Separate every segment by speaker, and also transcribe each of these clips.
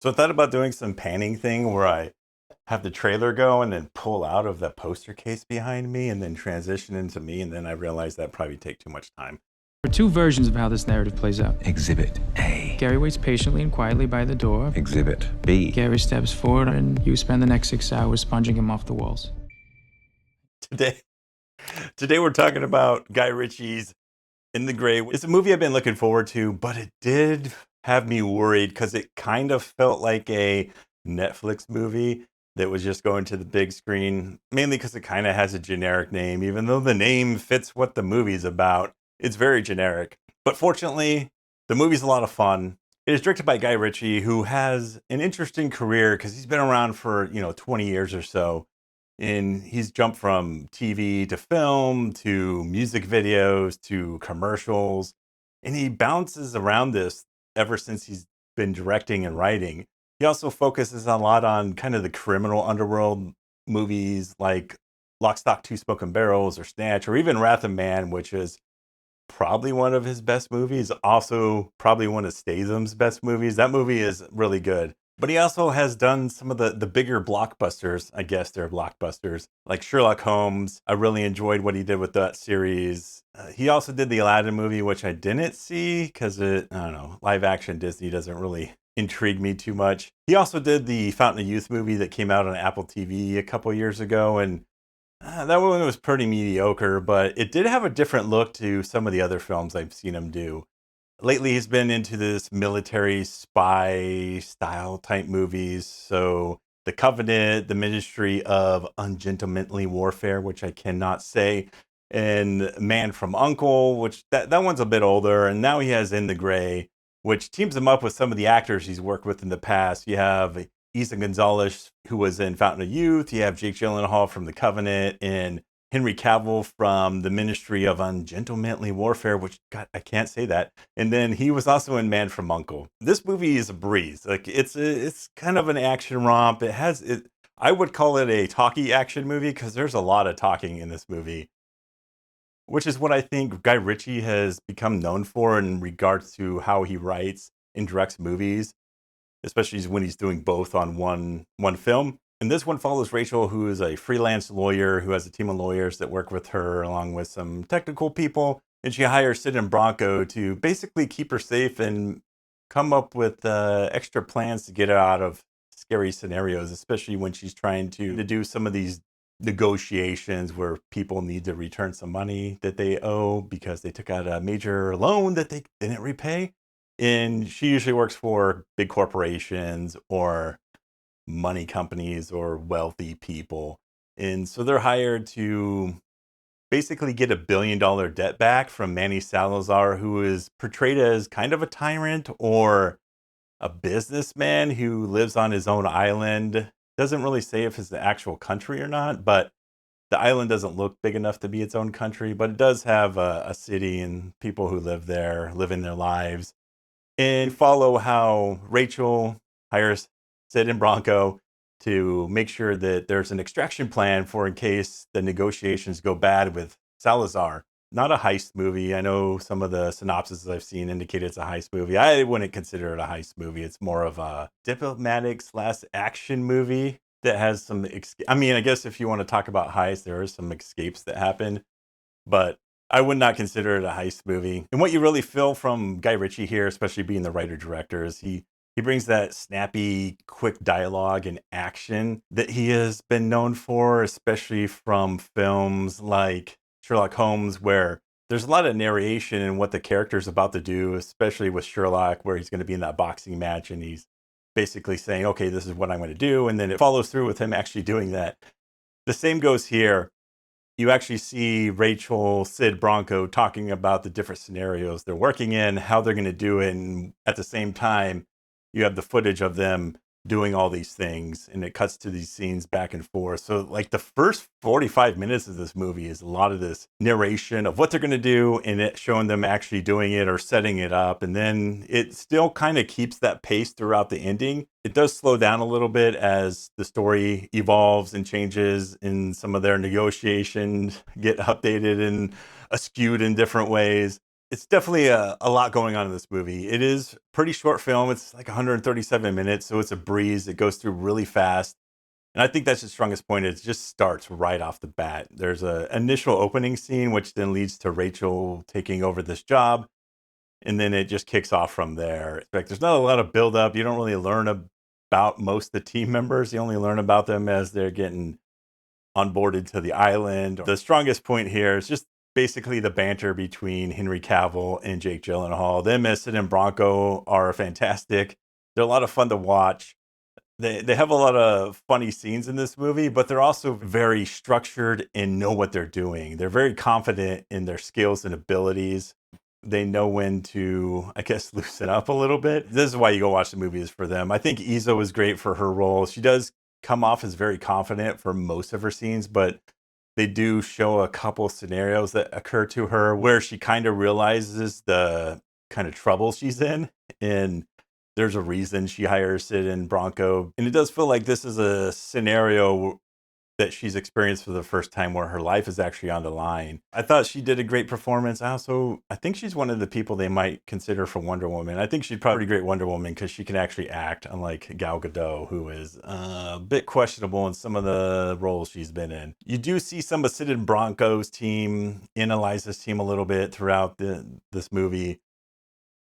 Speaker 1: So I thought about doing some panning thing where I have the trailer go and then pull out of the poster case behind me and then transition into me. And then I realized that probably take too much time.
Speaker 2: There are two versions of how this narrative plays out.
Speaker 3: Exhibit A.
Speaker 2: Gary waits patiently and quietly by the door.
Speaker 3: Exhibit B.
Speaker 2: Gary steps forward, and you spend the next 6 hours sponging him off the walls.
Speaker 1: Today, today we're talking about Guy Ritchie's In the Gray. It's a movie I've been looking forward to, but it did have me worried because it kind of felt like a Netflix movie that was just going to the big screen, mainly because it kind of has a generic name, even though the name fits what the movie's about. It's very generic. But fortunately, the movie's a lot of fun. It is directed by Guy Ritchie, who has an interesting career because he's been around for, 20 years or so. And he's jumped from TV to film to music videos to commercials. And he bounces around this ever since he's been directing and writing. He also focuses a lot on kind of the criminal underworld movies like Lock, Stock, Two Smoking Barrels or Snatch or even Wrath of Man, which is probably one of his best movies. Also, probably one of Statham's best movies. That movie is really good. But he also has done some of the bigger blockbusters. I guess they're blockbusters, like Sherlock Holmes. I really enjoyed what he did with that series. He also did the Aladdin movie, which I didn't see because I don't know, live action Disney doesn't really intrigue me too much. He also did the Fountain of Youth movie that came out on Apple TV a couple years ago, and that one was pretty mediocre, but it did have a different look to some of the other films I've seen him do. Lately, he's been into this military spy style type movies. So, The Covenant, The Ministry of Ungentlemanly Warfare, which I cannot say, and Man from Uncle, which that one's a bit older. And now he has In the Gray, which teams him up with some of the actors he's worked with in the past. You have Isa Gonzalez, who was in Fountain of Youth. You have Jake Gyllenhaal from The Covenant and Henry Cavill from the Ministry of Ungentlemanly Warfare, which God, I can't say that. And then he was also in Man from Uncle. This movie is a breeze. Like it's kind of an action romp. It has it. I would call it a talky action movie because there's a lot of talking in this movie, which is what I think Guy Ritchie has become known for in regards to how he writes and directs movies, especially when he's doing both on one film. And this one follows Rachel, who is a freelance lawyer who has a team of lawyers that work with her, along with some technical people. And she hires Sid and Bronco to basically keep her safe and come up with extra plans to get her out of scary scenarios, especially when she's trying to do some of these negotiations where people need to return some money that they owe because they took out a major loan that they didn't repay. And she usually works for big corporations or money companies or wealthy people. And so they're hired to basically get $1 billion debt back from Manny Salazar, who is portrayed as kind of a tyrant or a businessman who lives on his own island. Doesn't really say if it's the actual country or not, but the island doesn't look big enough to be its own country, but it does have a city and people who live there living their lives. And follow how Rachel hires Sid and Bronco to make sure that there's an extraction plan for in case the negotiations go bad with Salazar. Not a heist movie. I know some of the synopses I've seen indicate it's a heist movie. I wouldn't consider it a heist movie. It's more of a diplomatic slash action movie that has some. I mean, I guess if you want to talk about heist, there are some escapes that happen, but I would not consider it a heist movie. And what you really feel from Guy Ritchie here, especially being the writer director, is he brings that snappy, quick dialogue and action that he has been known for, especially from films like Sherlock Holmes, where there's a lot of narration in what the character's about to do, especially with Sherlock, where he's going to be in that boxing match and he's basically saying, okay, this is what I'm going to do. And then it follows through with him actually doing that. The same goes here. You actually see Rachel, Sid, Bronco talking about the different scenarios they're working in, how they're going to do it. And at the same time, you have the footage of them doing all these things, and it cuts to these scenes back and forth. So like the first 45 minutes of this movie is a lot of this narration of what they're going to do and it showing them actually doing it or setting it up. And then it still kind of keeps that pace throughout the ending. It does slow down a little bit as the story evolves and changes, and some of their negotiations get updated and skewed in different ways. It's definitely a lot going on in this movie. It is pretty short film. It's like 137 minutes, so it's a breeze. It goes through really fast. And I think that's the strongest point. It just starts right off the bat. There's a initial opening scene, which then leads to Rachel taking over this job, and then it just kicks off from there. Like, there's not a lot of build up. You don't really learn about most of the team members. You only learn about them as they're getting onboarded to the island. The strongest point here is just basically the banter between Henry Cavill and Jake Gyllenhaal. Them as Sid and Bronco are fantastic. They're a lot of fun to watch. They have a lot of funny scenes in this movie, but they're also very structured and know what they're doing. They're very confident in their skills and abilities. They know when to, I guess, loosen up a little bit. This is why you go watch the movies for them. I think Izo is great for her role. She does come off as very confident for most of her scenes, but they do show a couple scenarios that occur to her where she kind of realizes the kind of trouble she's in. And there's a reason she hires Sid and Bronco. And it does feel like this is a scenario that she's experienced for the first time where her life is actually on the line. I thought she did a great performance. I think she's one of the people they might consider for Wonder Woman. I think she'd probably be a great Wonder Woman because she can actually act, unlike Gal Gadot, who is a bit questionable in some of the roles she's been in. You do see some of Sid and Bronco's team in Eliza's team a little bit throughout this movie.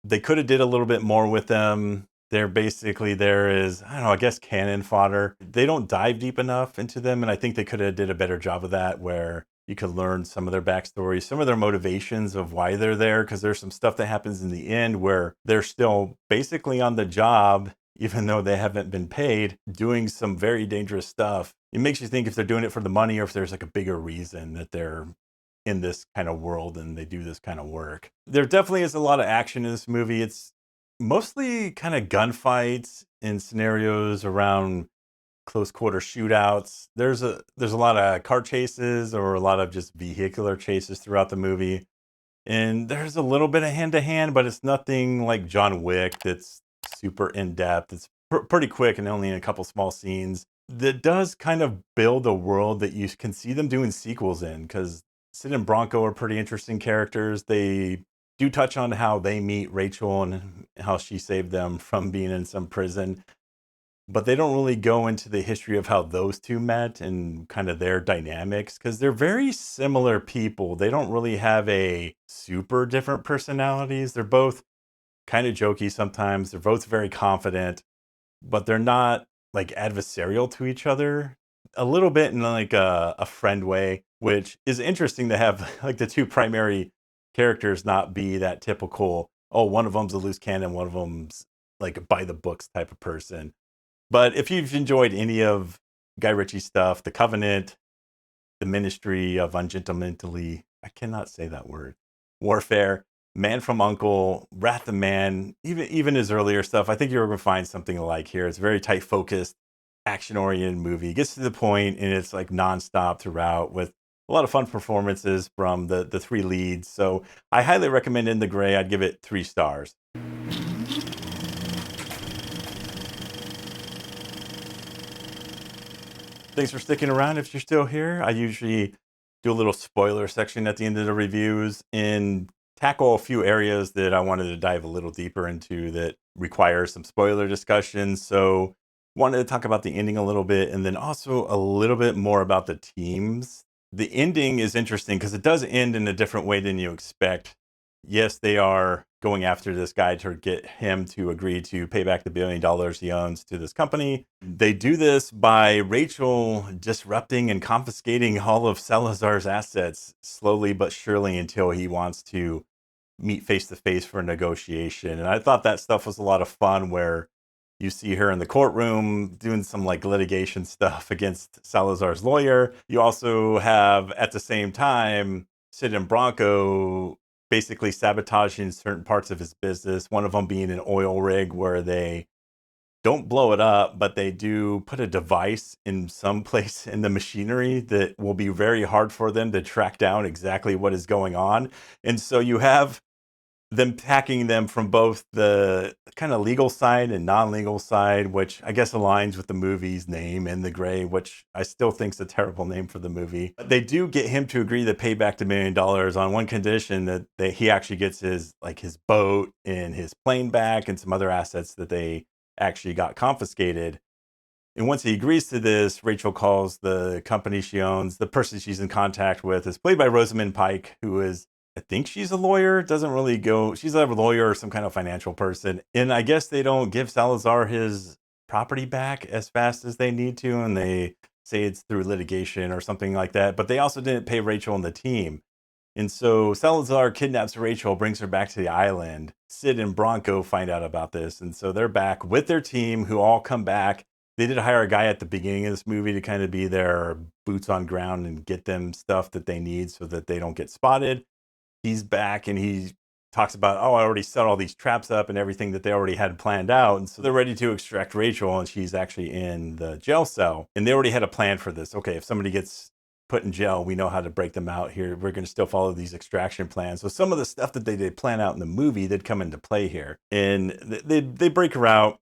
Speaker 1: They could have did a little bit more with them. They're basically there is, I don't know, I guess cannon fodder. They don't dive deep enough into them, and I think they could have did a better job of that, where you could learn some of their backstories, some of their motivations of why they're there, because there's some stuff that happens in the end where they're still basically on the job, even though they haven't been paid, doing some very dangerous stuff. It makes you think if they're doing it for the money or if there's like a bigger reason that they're in this kind of world and they do this kind of work. There definitely is a lot of action in this movie. It's mostly kind of gunfights and scenarios around close quarter shootouts. There's a lot of car chases or a lot of just vehicular chases throughout the movie. And there's a little bit of hand to hand, but it's nothing like John Wick that's super in depth. It's pretty quick and only in a couple small scenes. That does kind of build a world that you can see them doing sequels in, because Sid and Bronco are pretty interesting characters. They do touch on how they meet Rachel and how she saved them from being in some prison, but they don't really go into the history of how those two met and kind of their dynamics, because they're very similar people. They don't really have a super different personalities. They're both kind of jokey sometimes. They're both very confident, but they're not like adversarial to each other. A little bit in like a friend way, which is interesting to have like the two primary characters not be that typical, oh, one of them's a loose cannon, one of them's like a by the books type of person. But if you've enjoyed any of Guy Ritchie stuff, The Covenant, The Ministry of Ungentlemanly, I cannot say that word, Warfare, Man from Uncle, Wrath of Man, even his earlier stuff, I think you're going to find something like here. It's a very tight focused, action oriented movie. It gets to the point and it's like nonstop throughout with a lot of fun performances from the three leads. So I highly recommend In the Gray. I'd give it 3 stars. Thanks for sticking around if you're still here. I usually do a little spoiler section at the end of the reviews and tackle a few areas that I wanted to dive a little deeper into that require some spoiler discussion. So wanted to talk about the ending a little bit and then also a little bit more about the teams. The ending is interesting because it does end in a different way than you expect. Yes, they are going after this guy to get him to agree to pay back the $1 billion he owns to this company. They do this by Rachel disrupting and confiscating all of Salazar's assets slowly but surely until he wants to meet face to face for a negotiation. And I thought that stuff was a lot of fun, where you see her in the courtroom doing some like litigation stuff against Salazar's lawyer. You also have at the same time Sid and Bronco basically sabotaging certain parts of his business. One of them being an oil rig where they don't blow it up, but they do put a device in some place in the machinery that will be very hard for them to track down exactly what is going on. And so you have them packing them from both the kind of legal side and non-legal side, which I guess aligns with the movie's name, In the Gray, which I still think is a terrible name for the movie. But they do get him to agree to pay back the $1 million on one condition, that he actually gets his boat and his plane back and some other assets that they actually got confiscated. And once he agrees to this, Rachel calls the company she owns. The person she's in contact with is played by Rosamund Pike, who is, I think she's a lawyer. Doesn't really go. She's a lawyer or some kind of financial person. And I guess they don't give Salazar his property back as fast as they need to. And they say it's through litigation or something like that. But they also didn't pay Rachel and the team. And so Salazar kidnaps Rachel, brings her back to the island. Sid and Bronco find out about this. And so they're back with their team, who all come back. They did hire a guy at the beginning of this movie to kind of be their boots on ground and get them stuff that they need so that they don't get spotted. He's back and he talks about, oh, I already set all these traps up and everything that they already had planned out. And so they're ready to extract Rachel, and she's actually in the jail cell. And they already had a plan for this. Okay, if somebody gets put in jail, we know how to break them out here. We're going to still follow these extraction plans. So some of the stuff that they did plan out in the movie did come into play here. And they break her out.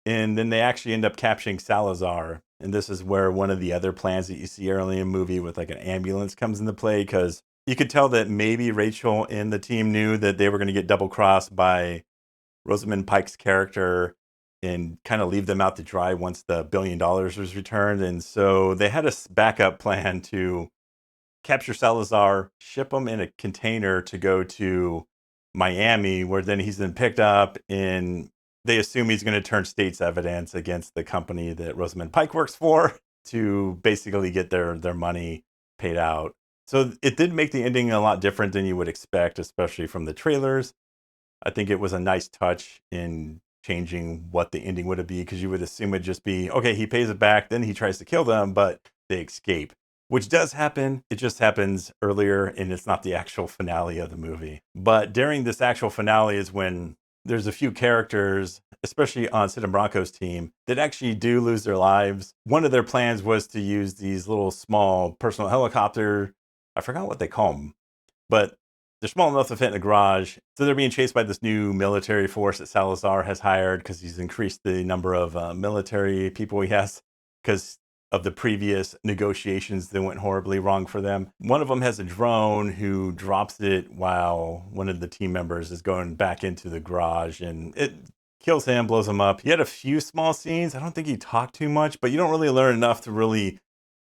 Speaker 1: And then they actually end up capturing Salazar. And this is where one of the other plans that you see early in the movie with like an ambulance comes into play, because you could tell that maybe Rachel and the team knew that they were going to get double crossed by Rosamund Pike's character and kind of leave them out to dry once the $1 billion was returned. And so they had a backup plan to capture Salazar, ship him in a container to go to Miami, where then he's then picked up, and they assume he's going to turn state's evidence against the company that Rosamund Pike works for to basically get their money paid out. So it did make the ending a lot different than you would expect, especially from the trailers. I think it was a nice touch in changing what the ending would be, because you would assume it'd just be, okay, he pays it back, then he tries to kill them, but they escape, which does happen. It just happens earlier, and it's not the actual finale of the movie. But during this actual finale is when there's a few characters, especially on Sid and Bronco's team, that actually do lose their lives. One of their plans was to use these little small personal helicopter. I forgot what they call them, but they're small enough to fit in a garage. So they're being chased by this new military force that Salazar has hired, because he's increased the number of military people he has because of the previous negotiations that went horribly wrong for them. One of them has a drone who drops it while one of the team members is going back into the garage, and it kills him, blows him up. He had a few small scenes. I don't think he talked too much, but you don't really learn enough to really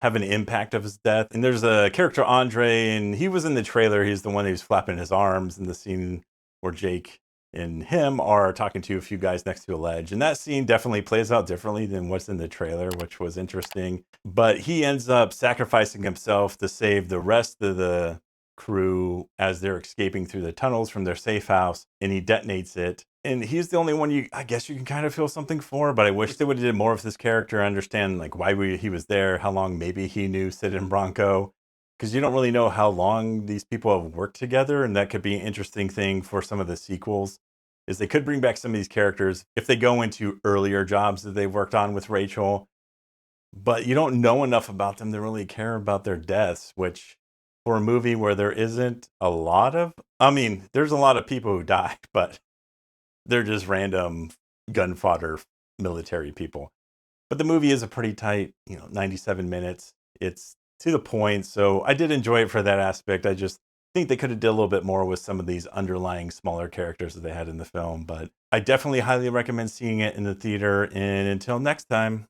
Speaker 1: have an impact of his death. And there's a character, Andre, and he was in the trailer. He's the one who's flapping his arms in the scene where Jake and him are talking to a few guys next to a ledge. And that scene definitely plays out differently than what's in the trailer, which was interesting. But he ends up sacrificing himself to save the rest of the crew as they're escaping through the tunnels from their safe house, and he detonates it. And he's the only one I guess you can kind of feel something for, but I wish they would have did more of this character, understand like why he was there, how long maybe he knew Sid and Bronco, because you don't really know how long these people have worked together. And that could be an interesting thing for some of the sequels, is they could bring back some of these characters if they go into earlier jobs that they've worked on with Rachel, but you don't know enough about them to really care about their deaths, which for a movie where there isn't a lot of, I mean, there's a lot of people who die, but they're just random gun fodder military people. But the movie is a pretty tight, 97 minutes. It's to the point. So I did enjoy it for that aspect. I just think they could have did a little bit more with some of these underlying smaller characters that they had in the film. But I definitely highly recommend seeing it in the theater. And until next time.